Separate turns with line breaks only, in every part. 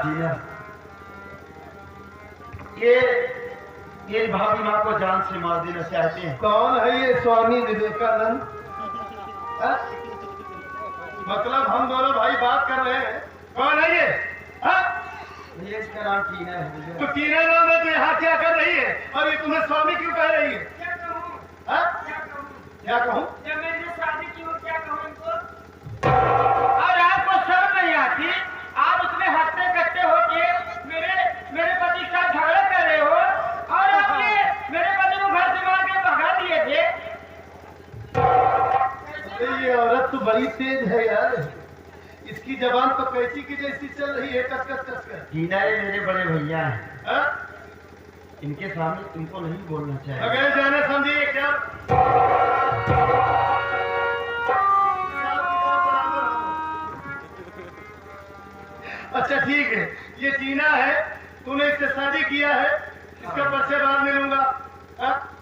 जीना। ये भाभी माँ को जान से मार देना चाहते हैं।
कौन है ये स्वामी विवेकानंद? मतलब हम दोनों भाई बात कर रहे हैं, कौन है ये?
ये इसका नाम टीना है।
तो टीना नाम है, तो यहाँ क्या कर रही है और ये तुम्हें स्वामी क्यों कह रही है? क्या कहूँ?
जब मैंने शादी की हो क्या कहूँ इनको? और आपको शर्म नहीं आती? आप उसमें हंसते कट्टे होके मेरे पति का झगड़ा कर रहे हो और आपने मेरे पति को घर से मार के भगा दिए थे।
ये औरत तो बड़ी तेज है यार, इसकी जबान तो कैची की जैसी चल रही है, कस कस कस कर।
टीना ये मेरे बड़े भैया हैं, इनके सामने तुमको नहीं बोलना चाहिए।
अगर जाने समझिए क्या? अच्छा ठीक है, ये टीना है, तूने इससे शादी किया है, इसका पर्चे बाद में लूंगा।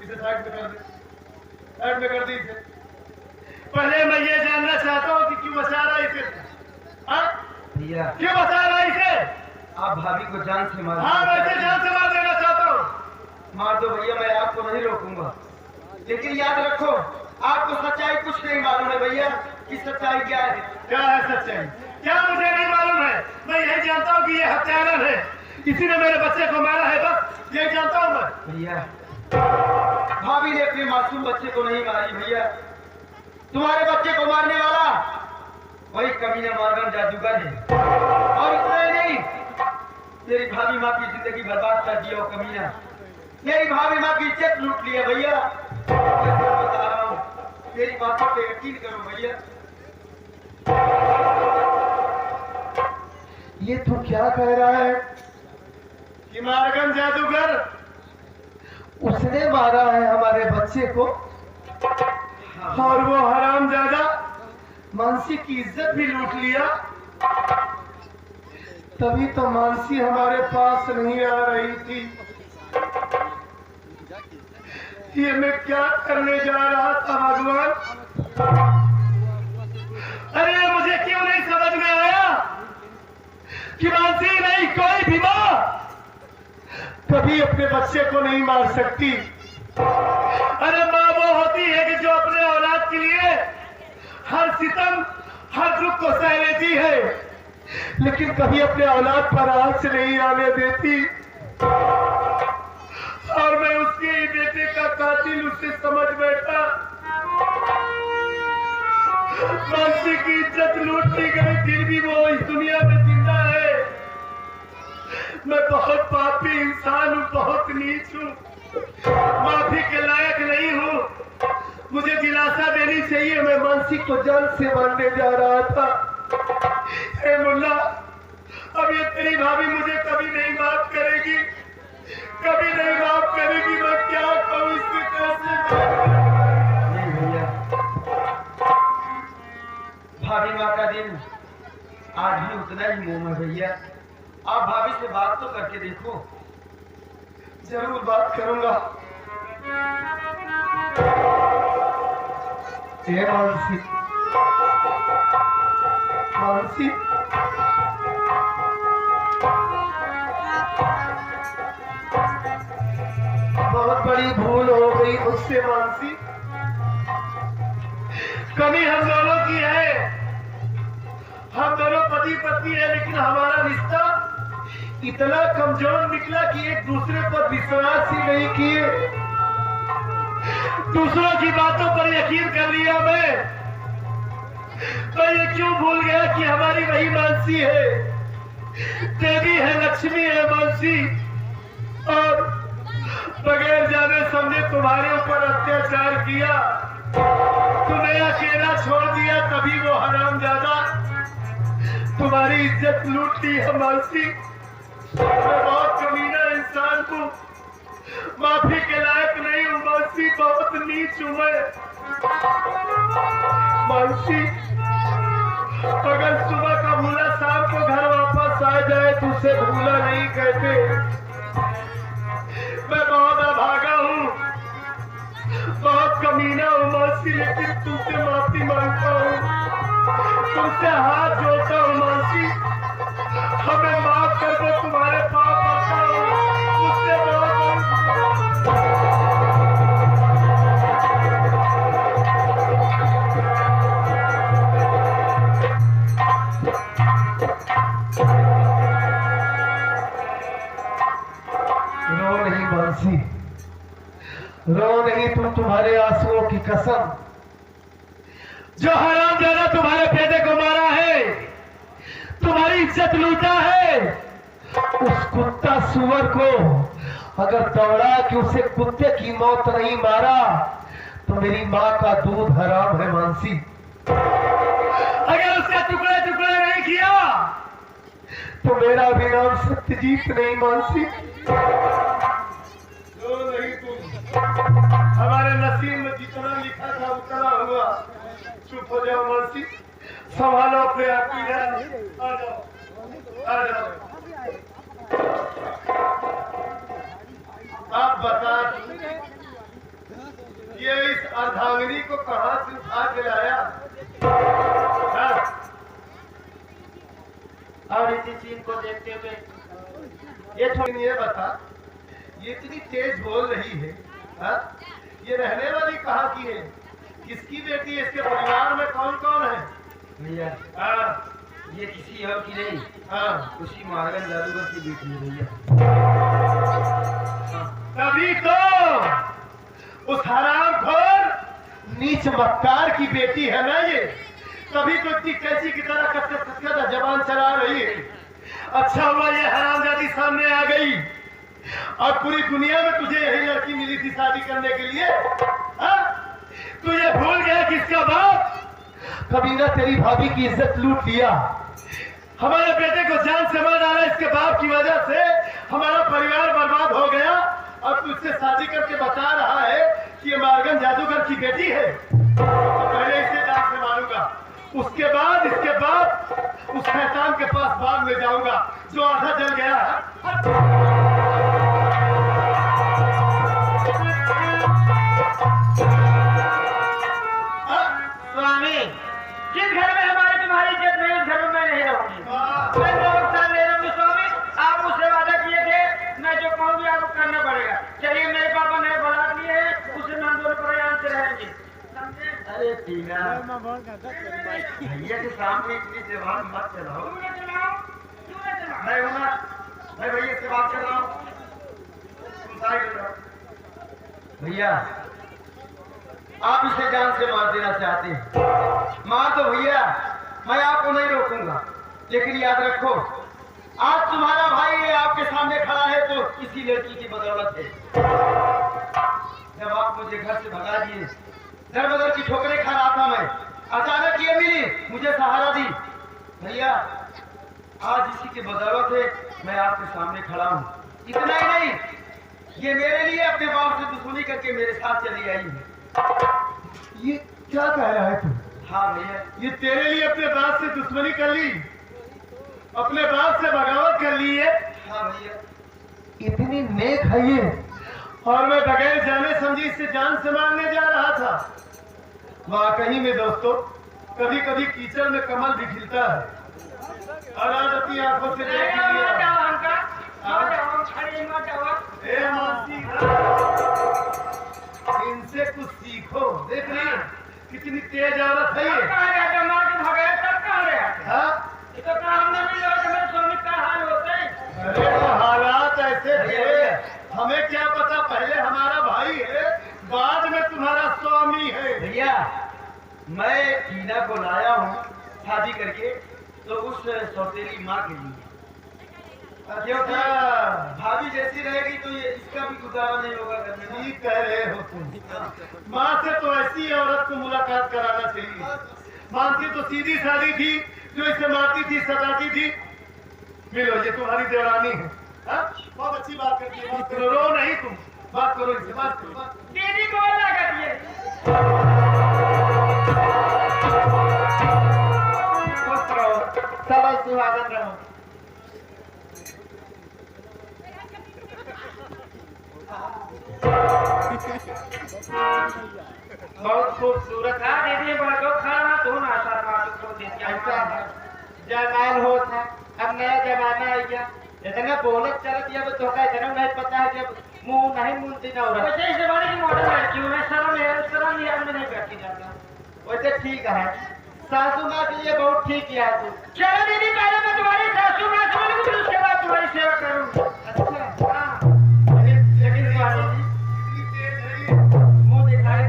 इसे साइड में कर दे, साइड में कर दी इसे। पहले मैं ये जानना चाहता हूँ कि क्यों बचा रहा इसे?
भैया
क्यों बचा रहा इसे?
आप भाभी को जान से मार।
हाँ, मैं इसे जान से मार देना चाहता हूँ।
मार दो भैया, मैं आपको नहीं रोकूंगा, लेकिन याद रखो आपको सच्चाई कुछ नहीं मालूम है भैया कि सच्चाई क्या है।
क्या है सच्चाई? क्या मुझे नहीं मालूम है? मैं यही जानता हूँ कि ये हत्यारा है, इसी ने मेरे बच्चे को मारा है, बस यही जानता हूँ मैं।
भैया भाभी ने अपने मासूम बच्चे को नहीं मारी भैया, तुम्हारे बच्चे को मारने वाला वही कमीना मॉर्गन जादूगर है। और इतना ही नहीं, तेरी भाभी माँ की जिंदगी बर्बाद कर दिया वो कमीना, तेरी भाभी माँ की इज्जत लूट लिया भैया। बता रहा हूँ, तेरी बातों पे यकीन करो भैया।
ये तू क्या कह रहा है कि मार्गन जादूगर उसने मारा है हमारे बच्चे को, और वो हरामजादा मानसी की इज्जत भी लूट लिया? तभी तो मानसी हमारे पास नहीं आ रही थी। ये मैं क्या करने जा रहा था भगवान? अरे मुझे क्यों नहीं समझ में आया कि मानसी नहीं कोई भी मां कभी अपने बच्चे को नहीं मार सकती। अरे मां वो होती है कि जो अपने औलाद के लिए हर सितम हर दुख को सह लेती है, लेकिन कभी अपने औलाद पर आंच नहीं आने देती। और मैं उसके ही बेटे का कातिल उससे समझ बैठा। मानसी की इज्जत लूट ली गई, फिर भी वो इस दुनिया में जिंदा है। मैं बहुत पापी इंसान हूँ, बहुत नीच हूँ, माफी के लायक नहीं हूँ। मुझे दिलासा देनी चाहिए, मैं मानसी को जान से मारने जा रहा था। हे मुल्ला, अब ये तेरी भाभी मुझे कभी नहीं माफ करेगी, कभी नहीं माफ करेगी। मैं क्या करूँ इससे, कैसे?
नहीं भैया, भाभी माँ का दिन आज भी उतना ही मोम है भैया। आप भाभी से बात तो करके देखो।
जरूर बात करूंगा। हे मानसी, मानसी, बहुत बड़ी भूल हो गई मुझसे मानसी। कमी हम दोनों की है, हम दोनों पति पत्नी है, लेकिन हमारा रिश्ता इतना कमजोर निकला कि एक दूसरे पर विश्वास ही नहीं किए, दूसरों की बातों पर यकीन कर लिया। मैं ये क्यों भूल गया कि हमारी वही मानसी है, देवी है, लक्ष्मी है मानसी, और बगैर जाने समझे तुम्हारे ऊपर अत्याचार किया, तुम्हें अकेला छोड़ दिया, तभी वो हरामजादा तुम्हारी इज्जत लूट ली है मानसी। मैं बहुत कमीना इंसान हूँ, माफी के लायक नहीं हूँ मानसी, बहुत नीच हूँ मैं मानसी। अगर सुबह का भूला शाम को घर वापस आ जाए तो उसे भूला नहीं कहते। मैं बहुत अभागा हूँ, बहुत कमीना हूँ मानसी, लेकिन तुमसे माफी मांगता हूँ, तुमसे हाथ जोड़ता हूँ मानसी, हमें माफ कर तुम्हारे आंसुओं की कसम, जो हरामजादा तुम्हारे बेटे को मारा है, तुम्हारी इज्जत लूटा है, उस कुत्ता सुअर को अगर दौड़ा कि उसे कुत्ते की मौत नहीं मारा तो मेरी माँ का दूध हराम है मानसी। अगर उसका टुकड़े टुकड़े नहीं किया तो मेरा भी नाम सत्यजीत नहीं मानसी। जो नहीं तुम, हमारे नसीब में जितना लिखा था उतना हुआ। चुप हो जाओ मानसी, संभालो अपने आप की। आ जाओ आ जाओ। आप बता, ये इस अर्धांगिनी को कहां से उठा के लाया?
और इसी चीज को देखते हुए
ये थोड़ी ये बता, ये इतनी तेज बोल रही है, हा? ये रहने वाली कहाँ की है? किसकी बेटी है? इसके परिवार में कौन कौन है?
भैया
हाँ
ये किसी और की नहीं,
हाँ,
उसी मार्गन जादूगर की बेटी है भैया।
तभी तो उस हरामखोर नीच मक्कार की बेटी है ना ये, तभी तो इतनी कैसी की तरह कच्चा जबान चला रही है। अच्छा हुआ ये हरामजादी सामने आ गई और पूरी दुनिया में तुझे यही लड़की मिली थी शादी करने के लिए। तू ये भूल गया कि इसका बाप कभी ना तेरी भाभी की इज्जत लूट लिया, हमारे बेटे को जान से मार डाला। इसके बाप की वजह से हमारा परिवार बर्बाद हो गया और तू इससे शादी करके बता रहा है कि ये मार्गन जादूगर की बेटी है। तो पहले इसे जान से मारूंगा, उसके बाद इसके बाद उस शैतान के पास भाग में जाऊंगा जो आधा जल गया है।
स्वामी, जिस घर में हमारी तुम्हारी इज्जत नहीं, उस घर में मैं नहीं रहूंगी। मैं जो नुकसान ले रहा हूँ स्वामी, आप मुझसे वादा किए थे, मैं जो कहूँगी आपको करना पड़ेगा। चलिए, मेरे पापा नए बारात लिए हैं, उसे हम दोनों प्रयाण से रहेंगे।
अरे टीना, भैया के सामने इतनी जबान मत चलाओ। मैं भैया से बात कर रहा हूँ, तुम साइड हो जाओ। भैया आप इसे जान से मार देना चाहते हैं, मार दो भैया, मैं आपको नहीं रोकूंगा। लेकिन याद रखो, आज तुम्हारा भाई ये आपके सामने खड़ा है तो इसी लड़की की बदौलत है। जब आप मुझे घर से भगा दिए, दर बदर की ठोकरें खा रहा था मैं, अचानक ये मिली, मुझे सहारा दी। भैया आज इसी की बदौलत है मैं आपके सामने खड़ा हूँ। इतना ही नहीं, ये मेरे लिए अपने बाप से दुश्मनी करके मेरे साथ चली आई है।
ये क्या कह रहा है तू?
हाँ भैया,
ये तेरे लिए अपने बाप से दुश्मनी कर ली, अपने बाप से बगावत कर ली है।
हाँ भैया,
इतनी नेक है ये, और मैं बगैर जाने समझी इससे जान से मारने जा रहा था। वाकई में दोस्तों, कभी कभी कीचड़ में कमल भी खिलता है और आज अपनी आंखों से देख लिया। ए मासी, इनसे कुछ सीखो। देख रही कितनी तेज औरत है ये। हाँ? अरे तो हालात ऐसे थे, हमें क्या पता, पहले हमारा भाई है, बाद में तुम्हारा स्वामी है।
भैया मैं टीना को लाया हूँ शादी करके, तो उस सौतेली माँ के लिए, क्योंकि भाभी जैसी रहेगी तो ये इसका भी गुजारा नहीं होगा घर में।
ठीक कह रहे हो तुम। माँ से तो ऐसी औरत को मुलाकात कराना चाहिए। मानसी तो सीधी सादी थी, जो इसे मारती थी, सताती थी। मिलो, ये तुम्हारी देवरानी है। हाँ? बहुत अच्छी बात करती है, बात करो। रो नहीं तुम, बात करो इससे, बात करो, बात करो।
दीदी को ना करिए।
खुश रहो, सबल सुहागन रहो। बहुत खूबसूरत है दीदी, बड़ो खाना तो ना शर्मा तो देख ऐसा जमाल हो था। अब नया जमाना आ गया, इतना बोलत चलत या तो का इतना नहीं पता है कि मुंह नहीं मुंती ना हो रहा। वैसे इस जमाने की मॉडल लड़की हूं मैं, शर्म ये अंदर नहीं करती जाता। वैसे ठीक है, सासू माँ के लिए बहुत ठीक किया तू। चलो दीदी, पहले मैं तुम्हारी सासू माँ से मिलूं, फिर उसके बाद तुम्हारी सेवा करूँ। अच्छा हाँ, लेकिन तुम्हारी मुंह दिखाई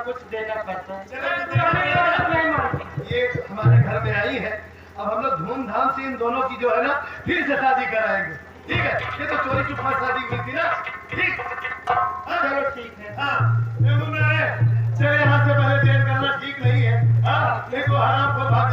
कुछ देना पड़ता है।
चलो,
नहीं मानती।
ये हमारे घर में आई है, अब हम लोग धूमधाम से इन दोनों की जो है ना फिर से शादी कराएंगे। ठीक है, ये तो चोरी छुपा शादी हुई थी ना। ठीक,
चलो ठीक है।
हाँ, चले यहाँ से पहले देर करना ठीक नहीं है। हाँ, देखो हराम को भाग